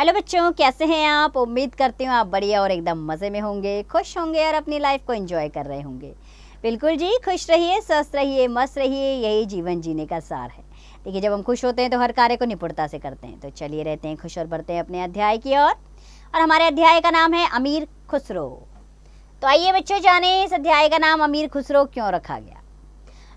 Hello बच्चों, कैसे हैं आप। उम्मीद करती हूँ आप बढ़िया और एकदम मज़े में होंगे, खुश होंगे और अपनी लाइफ को एंजॉय कर रहे होंगे। बिल्कुल जी, खुश रहिए, स्वस्थ रहिए, मस्त रहिए, यही जीवन जीने का सार है। देखिए, जब हम खुश होते हैं तो हर कार्य को निपुणता से करते हैं। तो चलिए रहते हैं खुश और बढ़ते हैं अपने अध्याय की ओर। और हमारे अध्याय का नाम है अमीर खुसरो। तो आइए बच्चों, जाने इस अध्याय का नाम अमीर खुसरो क्यों रखा गया।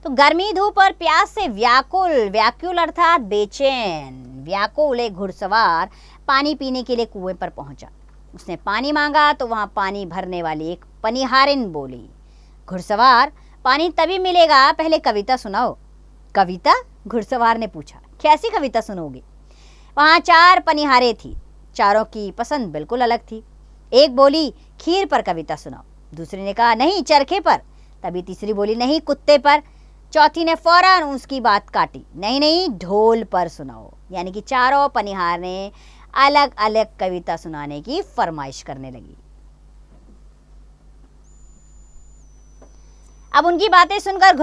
तो गर्मी, धूप और प्यास से व्याकुल, व्याकुल अर्थात बेचैन, व्याकुल एक घुड़सवार पानी पीने के लिए कुएं पर पहुंचा। उसने पानी मांगा तो वहां पानी भरने वाली एक पनिहारिन बोली, घुड़सवार, पानी तभी मिलेगा, पहले कविता सुनाओ। कविता? घुड़सवार ने पूछा। कैसी कविता सुनोगे? वहां 4 पनिहारें थी, चारों की पसंद बिल्कुल अलग थी। एक बोली, खीर पर कविता सुनाओ। दूसरी ने कहा, नहीं, चरखे पर। तभी तीसरी बोली, नहीं, कुत्ते पर। चौथी ने फौरन उसकी बात काटी, नहीं नहीं, ढोल पर सुनाओ। यानी कि चारों पनिहार ने अलग अलग कविता सुनाने की फरमाइश करने लगी। अब उनकी बातें सुनकर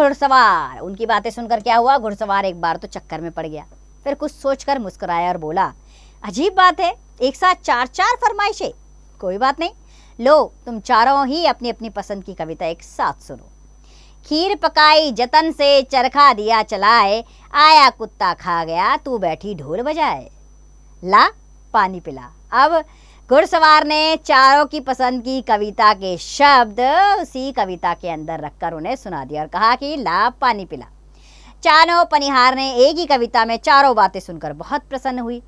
क्या हुआ, घुड़सवार एक बार तो चक्कर में पड़ गया। फिर कुछ सोचकर मुस्कुराया और बोला, अजीब बात है, एक साथ 4 फरमाइशें। कोई बात नहीं, लो तुम चारों ही अपनी अपनी पसंद की कविता एक साथ सुनो। खीर पकाई जतन से, चरखा दिया चलाए, आया कुत्ता खा गया, तू बैठी ढोल बजाए, ला पानी पिला। अब घुड़सवार ने चारों की पसंद की कविता के शब्द उसी कविता के अंदर रखकर उन्हें सुना दिया और कहा कि ला पानी पिला। चारों पनिहार ने एक ही कविता में चारों बातें सुनकर बहुत प्रसन्न हुई।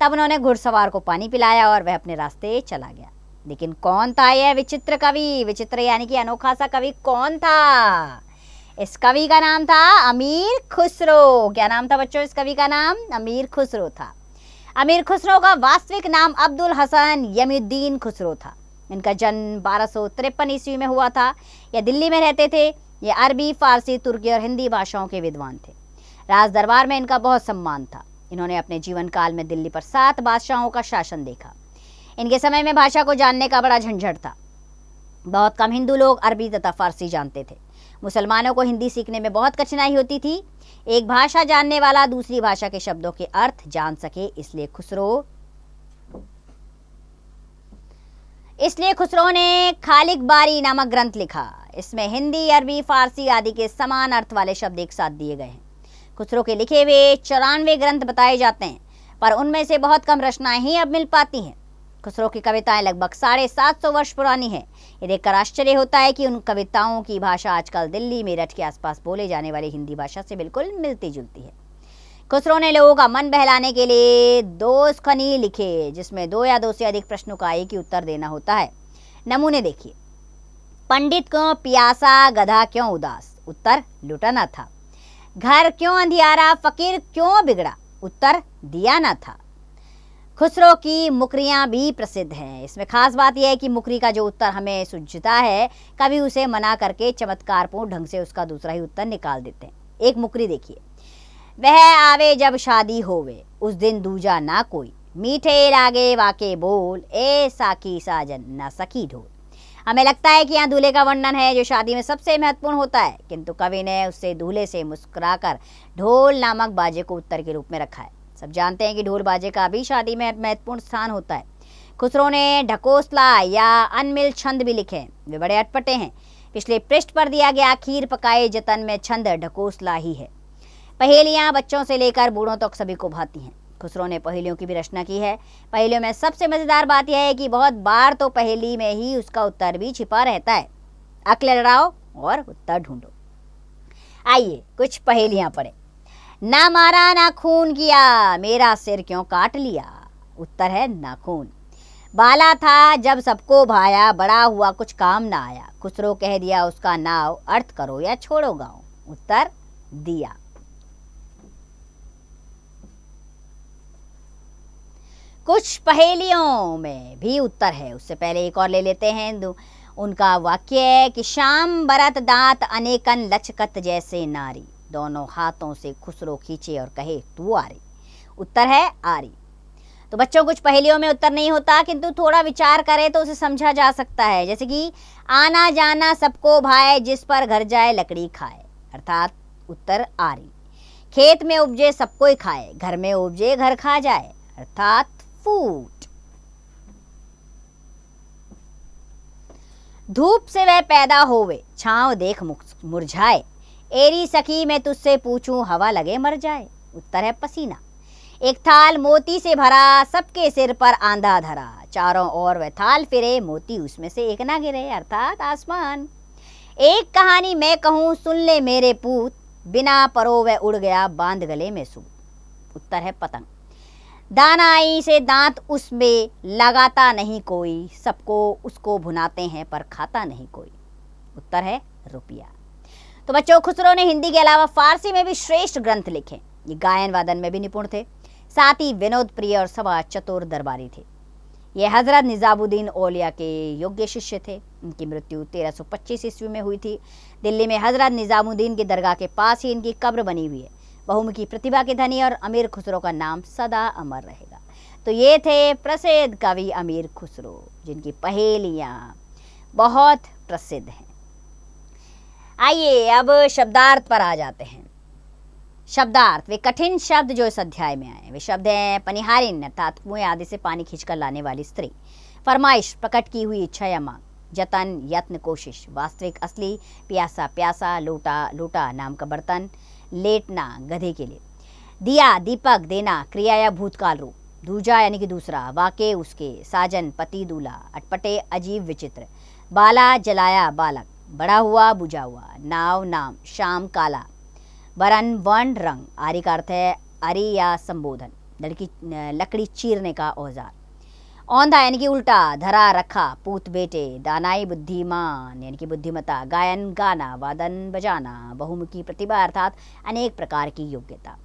तब उन्होंने घुड़सवार को पानी पिलाया और वह अपने रास्ते चला गया। लेकिन कौन था यह विचित्र कवि? विचित्र यानी कि अनोखा सा कवि कौन था? इस कवि का नाम था अमीर खुसरो। क्या नाम था बच्चों इस कवि का नाम? अमीर खुसरो था। अमीर खुसरो का वास्तविक नाम अब्दुल हसन यमुद्दीन खुसरो था। इनका जन्म 1253 ईस्वी में हुआ था। यह दिल्ली में रहते थे। ये अरबी, फारसी, तुर्की और हिंदी भाषाओं के विद्वान थे। राज दरबार में इनका बहुत सम्मान था। इन्होंने अपने जीवन काल में दिल्ली पर 7 बादशाहों का शासन देखा। इनके समय में भाषा को जानने का बड़ा झंझट था। बहुत कम हिंदू लोग अरबी तथा फारसी जानते थे। मुसलमानों को हिंदी सीखने में बहुत कठिनाई होती थी। एक भाषा जानने वाला दूसरी भाषा के शब्दों के अर्थ जान सके, इसलिए खुसरो ने खालिक बारी नामक ग्रंथ लिखा। इसमें हिंदी, अरबी, फारसी आदि के समान अर्थ वाले शब्द एक साथ दिए गए हैं। खुसरो के लिखे हुए 94 ग्रंथ बताए जाते हैं, पर उनमें से बहुत कम रचनाएं ही अब मिल पाती हैं। खुसरो की कविताएं लगभग 750 वर्ष पुरानी हैं। ये देखकर आश्चर्य होता है कि उन कविताओं की भाषा आजकल दिल्ली, मेरठ के आसपास बोले जाने वाली हिंदी भाषा से बिल्कुल मिलती जुलती है। खुसरो ने लोगों का मन बहलाने के लिए 2 खनी लिखे, जिसमें 2 या 2 से अधिक प्रश्नों का एक ही उत्तर देना होता है। नमूने देखिए। पंडित क्यों पियासा, गधा क्यों उदास? उत्तर, लुटा न था। घर क्यों अंधियारा, फकीर क्यों बिगड़ा? उत्तर, दिया न था। खुसरो की मुकरियां भी प्रसिद्ध हैं। इसमें खास बात यह है कि मुकरी का जो उत्तर हमें सूझता है, कभी उसे मना करके चमत्कारपूर्ण ढंग से उसका दूसरा ही उत्तर निकाल देते हैं। एक मुकरी देखिए। वह आवे जब शादी होवे, उस दिन दूजा ना कोई, मीठे लागे वाके बोल, ए साकी साजन ना सखी ढोल। हमें लगता है कि यहाँ दूल्हे का वर्णन है जो शादी में सबसे महत्वपूर्ण होता है, किंतु कवि ने उससे दूल्हे से मुस्कुराकर ढोल नामक बाजे को उत्तर के रूप में रखा है। सब जानते हैं कि ढोल बाजे का भी शादी में महत्वपूर्ण स्थान होता है। खुसरो ने ढकोसला या अनमिल छंद भी लिखे हैं। वे बड़े अटपटे हैं। पिछले पृष्ठ पर दिया गया खीर पकाए जतन में छंद ढकोसला ही है। पहेलियां बच्चों से लेकर बूढ़ों तक सभी को भाती हैं। खुसरो ने पहेलियों की भी रचना की है। पहेलियों में सबसे मजेदार बात यह है कि बहुत बार तो पहेली में ही उसका उत्तर भी छिपा रहता है। अक्ल लड़ाओ और उत्तर ढूंढो। आइए कुछ पहेलियां पढ़े। ना मारा ना खून किया, मेरा सिर क्यों काट लिया? उत्तर है नाखून। बाला था जब सबको भाया, बड़ा हुआ कुछ काम ना आया, खुसरो कह दिया उसका नाव, अर्थ करो या छोड़ो गाँव। उत्तर, दिया। कुछ पहेलियों में भी उत्तर है। उससे पहले एक और ले लेते हैं। उनका वाक्य है कि शाम बरत दांत अनेकन लचकत जैसे नारी, दोनों हाथों से खुसरो खींचे और कहे तू आरी। उत्तर है आरी। तो बच्चों, कुछ पहेलियों में उत्तर नहीं होता, किंतु थोड़ा विचार करें तो उसे समझा जा सकता है। जैसे कि आना जाना सबको भाए, जिस पर घर जाए लकड़ी खाए, अर्थात उत्तर आरी। खेत में उपजे सबको खाए, घर में उपजे घर खा जाए, अर्थात फूट। धूप से वह पैदा होवे, छाँव देख मुरझाए। एरी सखी मैं तुझसे पूछूं, हवा लगे मर जाए। उत्तर है पसीना। एक थाल मोती से भरा, सबके सिर पर आंधा धरा। चारों ओर वह थाल फिरे, मोती उसमें से एक ना गिरे, अर्थात आसमान। एक कहानी मैं कहूँ, सुन ले मेरे पूत, बिना परो वह उड़ गया, बांध गले में सूत। उत्तर है पतंग। दानाई से दांत उसमें लगाता नहीं कोई, सबको उसको भुनाते हैं पर खाता नहीं कोई। उत्तर है रुपया। तो बच्चों, खुसरो ने हिंदी के अलावा फारसी में भी श्रेष्ठ ग्रंथ लिखे। ये गायन वादन में भी निपुण थे, साथ ही विनोद प्रिय और सवा चतुर दरबारी थे। ये हजरत निजामुद्दीन औलिया के योग्य शिष्य थे। इनकी मृत्यु 1325 ईस्वी में हुई थी। दिल्ली में हजरत निजामुद्दीन की दरगाह के पास ही इनकी कब्र बनी हुई है। बहुमुखी प्रतिभा के धनी और अमीर खुसरो का नाम सदा अमर रहेगा। तो ये थे प्रसिद्ध कवि अमीर खुसरो, जिनकी पहेलियाँ बहुत प्रसिद्ध हैं। आइए अब शब्दार्थ पर आ जाते हैं। शब्दार्थ, वे कठिन शब्द जो इस अध्याय में आए, वे शब्द हैं पनिहारिन अर्थात कुएं आदि से पानी खींचकर लाने वाली स्त्री। फरमाइश, प्रकट की हुई इच्छा या मांग। जतन, यत्न, कोशिश। वास्तविक, असली। प्यासा, प्यासा। लोटा, लोटा नाम का बर्तन। लेटना, गधे के लिए। दिया, दीपक, देना, क्रिया या भूतकाल रूप। दूजा यानी कि दूसरा। वाके, उसके। साजन, पति, दूल्हा। अटपटे, अजीब, विचित्र। बाला, जलाया, बालक। बड़ा हुआ, बुझा हुआ। नाव, नाम। शाम, काला। वरन, वर्ण, रंग। आरी का अर्थ है अरि या संबोधन, लकड़ी चीरने का औजार। औंधा यानी कि उल्टा। धरा, रखा। पूत, बेटे। दानाई, बुद्धिमान यानी कि बुद्धिमता। गायन, गाना। वादन, बजाना। बहुमुखी प्रतिभा अर्थात अनेक प्रकार की योग्यता।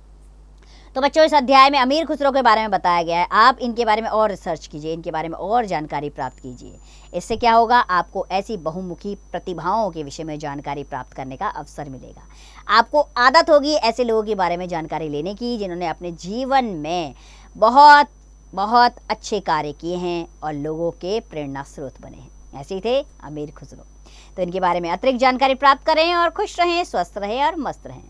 तो बच्चों, इस अध्याय में अमीर खुसरो के बारे में बताया गया है। आप इनके बारे में और रिसर्च कीजिए, इनके बारे में और जानकारी प्राप्त कीजिए। इससे क्या होगा, आपको ऐसी बहुमुखी प्रतिभाओं के विषय में जानकारी प्राप्त करने का अवसर मिलेगा। आपको आदत होगी ऐसे लोगों के बारे में जानकारी लेने की, जिन्होंने अपने जीवन में बहुत बहुत अच्छे कार्य किए हैं और लोगों के प्रेरणा स्रोत बने हैं। ऐसे ही थे अमीर खुसरो। तो इनके बारे में अतिरिक्त जानकारी प्राप्त करें और खुश रहें, स्वस्थ रहें और मस्त रहें।